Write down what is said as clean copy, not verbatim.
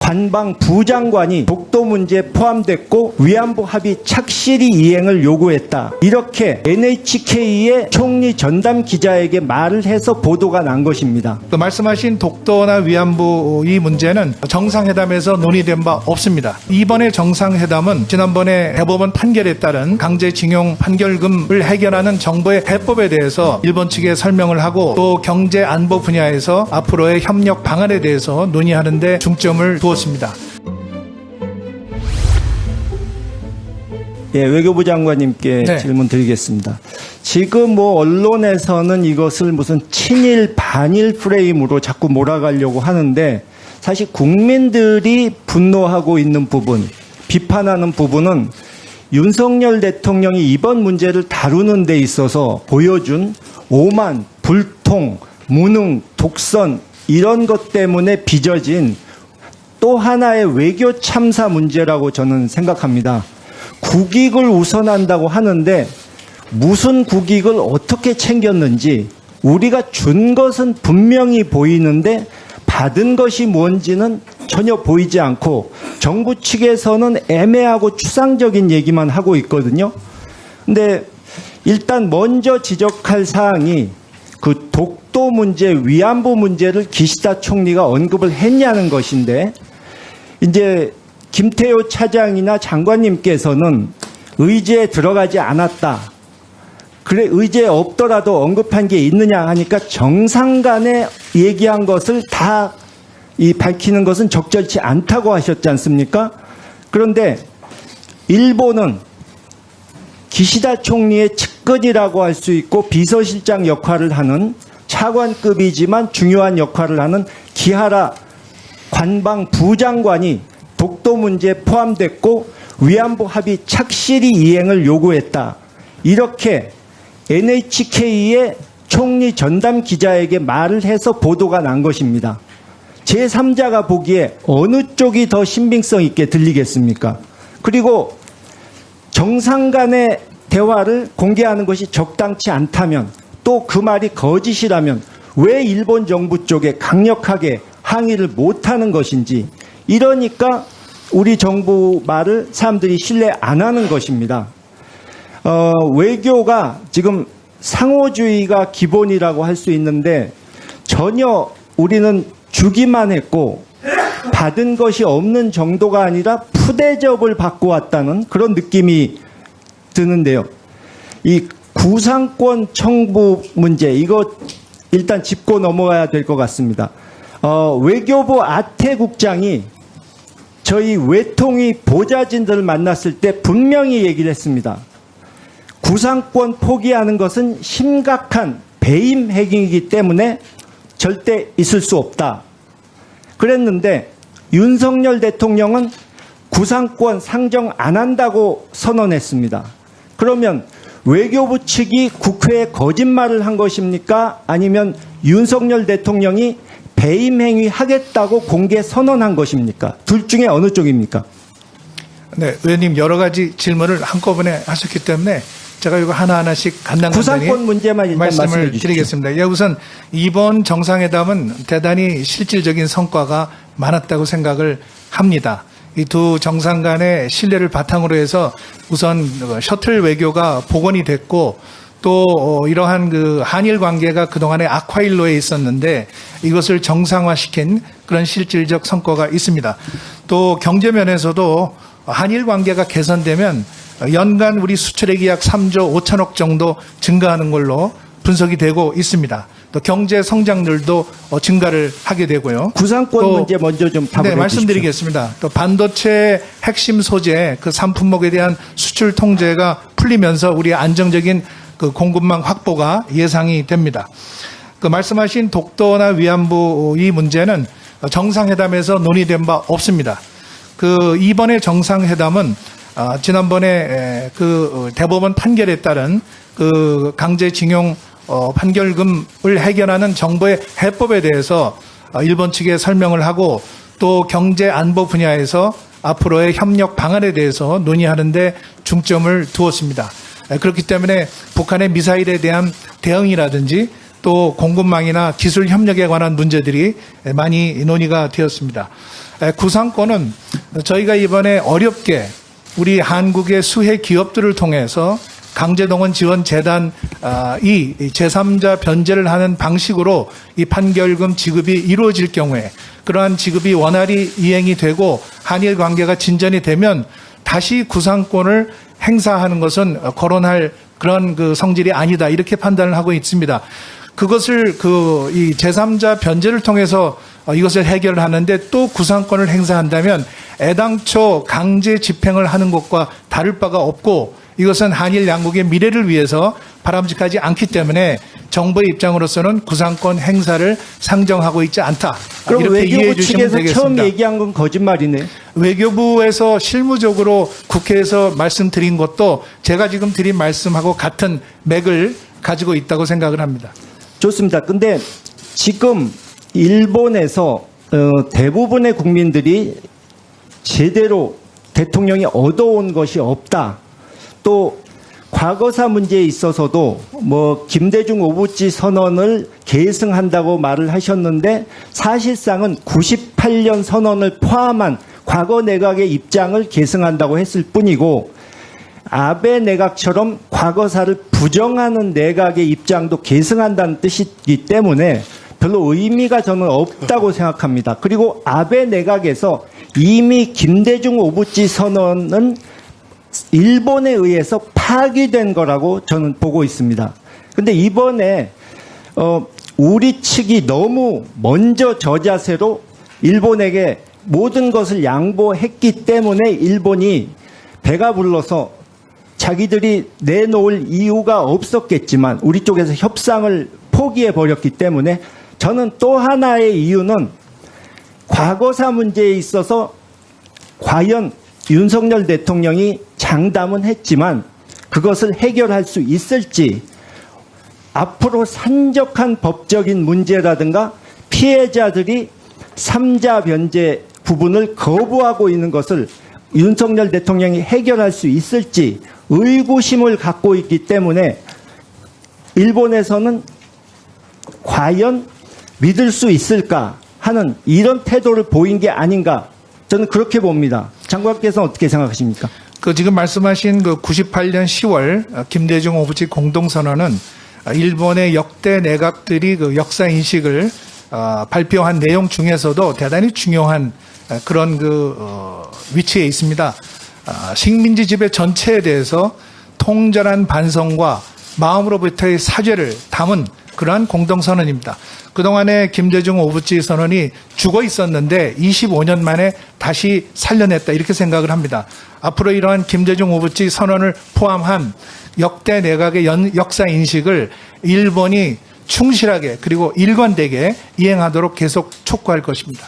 관방 부장관이 독도 문제에 포함됐고 위안부 합의 착실히 이행을 요구했다. 이렇게 NHK의 총리 전담 기자에게 말을 해서 보도가 난 것입니다. 말씀하신 독도나 위안부 이 문제는 정상회담에서 논의된 바 없습니다. 이번에 정상회담은 지난번에 대법원 판결에 따른 강제징용 판결금을 해결하는 정부의 해법에 대해서 일본 측에 설명을 하고 또 경제 안보 분야에서 앞으로의 협력 방안에 대해서 논의하는 데 중점을 두었습니다. 예, 외교부 장관님께 네. 질문 드리겠습니다. 지금 언론에서는 이것을 무슨 친일, 반일 프레임으로 자꾸 몰아가려고 하는데 사실 국민들이 분노하고 있는 부분, 비판하는 부분은 윤석열 대통령이 이번 문제를 다루는 데 있어서 보여준 오만, 불통, 무능, 독선 이런 것 때문에 빚어진 또 하나의 외교 참사 문제라고 저는 생각합니다. 국익을 우선한다고 하는데 무슨 국익을 어떻게 챙겼는지 우리가 준 것은 분명히 보이는데 받은 것이 뭔지는 전혀 보이지 않고 정부 측에서는 애매하고 추상적인 얘기만 하고 있거든요. 근데 일단 먼저 지적할 사항이 그 독도 문제, 위안부 문제를 기시다 총리가 언급을 했냐는 것인데 이제 김태효 차장이나 장관님께서는 의제에 들어가지 않았다. 그래 의제에 없더라도 언급한 게 있느냐 하니까 정상 간에 얘기한 것을 다 밝히는 것은 적절치 않다고 하셨지 않습니까? 그런데 일본은 기시다 총리의 측근이라고 할 수 있고 비서실장 역할을 하는 차관급이지만 중요한 역할을 하는 기하라 관방 부장관이 독도 문제에 포함됐고 위안부 합의 착실히 이행을 요구했다. 이렇게 NHK의 총리 전담 기자에게 말을 해서 보도가 난 것입니다. 제3자가 보기에 어느 쪽이 더 신빙성 있게 들리겠습니까? 그리고 정상 간의 대화를 공개하는 것이 적당치 않다면 또 그 말이 거짓이라면 왜 일본 정부 쪽에 강력하게 항의를 못하는 것인지 이러니까 우리 정부 말을 사람들이 신뢰 안 하는 것입니다. 외교가 지금 상호주의가 기본이라고 할 수 있는데 전혀 우리는 주기만 했고 받은 것이 없는 정도가 아니라 푸대접을 받고 왔다는 그런 느낌이 드는데요. 이 구상권 청구 문제 이거 일단 짚고 넘어가야 될 것 같습니다. 외교부 아태 국장이 저희 외통위 보좌진들을 만났을 때 분명히 얘기를 했습니다. 구상권 포기하는 것은 심각한 배임 행위이기 때문에 절대 있을 수 없다. 그랬는데 윤석열 대통령은 구상권 상정 안 한다고 선언했습니다. 그러면 외교부 측이 국회에 거짓말을 한 것입니까? 아니면 윤석열 대통령이 배임 행위 하겠다고 공개 선언한 것입니까? 둘 중에 어느 쪽입니까? 네, 의원님 여러 가지 질문을 한꺼번에 하셨기 때문에 제가 이거 하나하나씩 간단히 구상권 문제만 일단 말씀을 주십시오. 드리겠습니다. 예, 우선 이번 정상회담은 대단히 실질적인 성과가 많았다고 생각을 합니다. 이 두 정상 간의 신뢰를 바탕으로 해서 우선 셔틀 외교가 복원이 됐고 또 이러한 그 한일 관계가 그동안에 악화일로에 있었는데 이것을 정상화시킨 그런 실질적 성과가 있습니다. 또 경제 면에서도 한일 관계가 개선되면 연간 우리 수출액이 약 3조 5천억 정도 증가하는 걸로 분석이 되고 있습니다. 또 경제 성장률도 증가를 하게 되고요. 구상권 문제 먼저 좀 답을 네, 말씀드리겠습니다. 또 반도체 핵심 소재 그 산품목에 대한 수출 통제가 풀리면서 우리의 안정적인 그 공급망 확보가 예상이 됩니다. 그 말씀하신 독도나 위안부 이 문제는 정상회담에서 논의된 바 없습니다. 그 이번에 정상회담은 지난번에 그 대법원 판결에 따른 그 강제징용 판결금을 해결하는 정부의 해법에 대해서 일본 측에 설명을 하고 또 경제 안보 분야에서 앞으로의 협력 방안에 대해서 논의하는 데 중점을 두었습니다. 그렇기 때문에 북한의 미사일에 대한 대응이라든지 또 공급망이나 기술 협력에 관한 문제들이 많이 논의가 되었습니다. 구상권은 저희가 이번에 어렵게 우리 한국의 수혜 기업들을 통해서 강제동원 지원재단 이 제3자 변제를 하는 방식으로 이 판결금 지급이 이루어질 경우에 그러한 지급이 원활히 이행이 되고 한일 관계가 진전이 되면 다시 구상권을 행사하는 것은 거론할 그런 그 성질이 아니다 이렇게 판단을 하고 있습니다. 그것을 이 제3자 변제를 통해서 이것을 해결을 하는데 또 구상권을 행사한다면 애당초 강제 집행을 하는 것과 다를 바가 없고 이것은 한일 양국의 미래를 위해서 바람직하지 않기 때문에 정부의 입장으로서는 구상권 행사를 상정하고 있지 않다. 그럼 이렇게 이해해 외교부 주시면 측에서 되겠습니다. 처음 얘기한 건 거짓말이네. 외교부에서 실무적으로 국회에서 말씀드린 것도 제가 지금 드린 말씀하고 같은 맥을 가지고 있다고 생각을 합니다. 좋습니다. 근데 지금 일본에서 대부분의 국민들이 제대로 대통령이 얻어온 것이 없다. 또 과거사 문제에 있어서도 뭐 김대중 오부치 선언을 계승한다고 말을 하셨는데 사실상은 98년 선언을 포함한 과거 내각의 입장을 계승한다고 했을 뿐이고 아베 내각처럼 과거사를 부정하는 내각의 입장도 계승한다는 뜻이기 때문에 별로 의미가 저는 없다고 생각합니다. 그리고 아베 내각에서 이미 김대중 오부치 선언은 일본에 의해서 파기된 거라고 저는 보고 있습니다. 근데 이번에 우리 측이 너무 먼저 저자세로 일본에게 모든 것을 양보했기 때문에 일본이 배가 불러서 자기들이 내놓을 이유가 없었겠지만 우리 쪽에서 협상을 포기해 버렸기 때문에 저는 또 하나의 이유는 과거사 문제에 있어서 과연 윤석열 대통령이 장담은 했지만 그것을 해결할 수 있을지 앞으로 산적한 법적인 문제라든가 피해자들이 3자 변제 부분을 거부하고 있는 것을 윤석열 대통령이 해결할 수 있을지 의구심을 갖고 있기 때문에 일본에서는 과연 믿을 수 있을까 하는 이런 태도를 보인 게 아닌가 저는 그렇게 봅니다. 장관께서는 어떻게 생각하십니까? 지금 말씀하신 98년 10월 김대중 오부치 공동선언은 일본의 역대 내각들이 역사 인식을 발표한 내용 중에서도 대단히 중요한 그런 위치에 있습니다. 식민지 지배 전체에 대해서 통절한 반성과 마음으로부터의 사죄를 담은 그러한 공동선언입니다. 그동안에 김대중 오부치 선언이 죽어 있었는데 25년 만에 다시 살려냈다 이렇게 생각을 합니다. 앞으로 이러한 김대중 오부치 선언을 포함한 역대 내각의 역사 인식을 일본이 충실하게 그리고 일관되게 이행하도록 계속 촉구할 것입니다.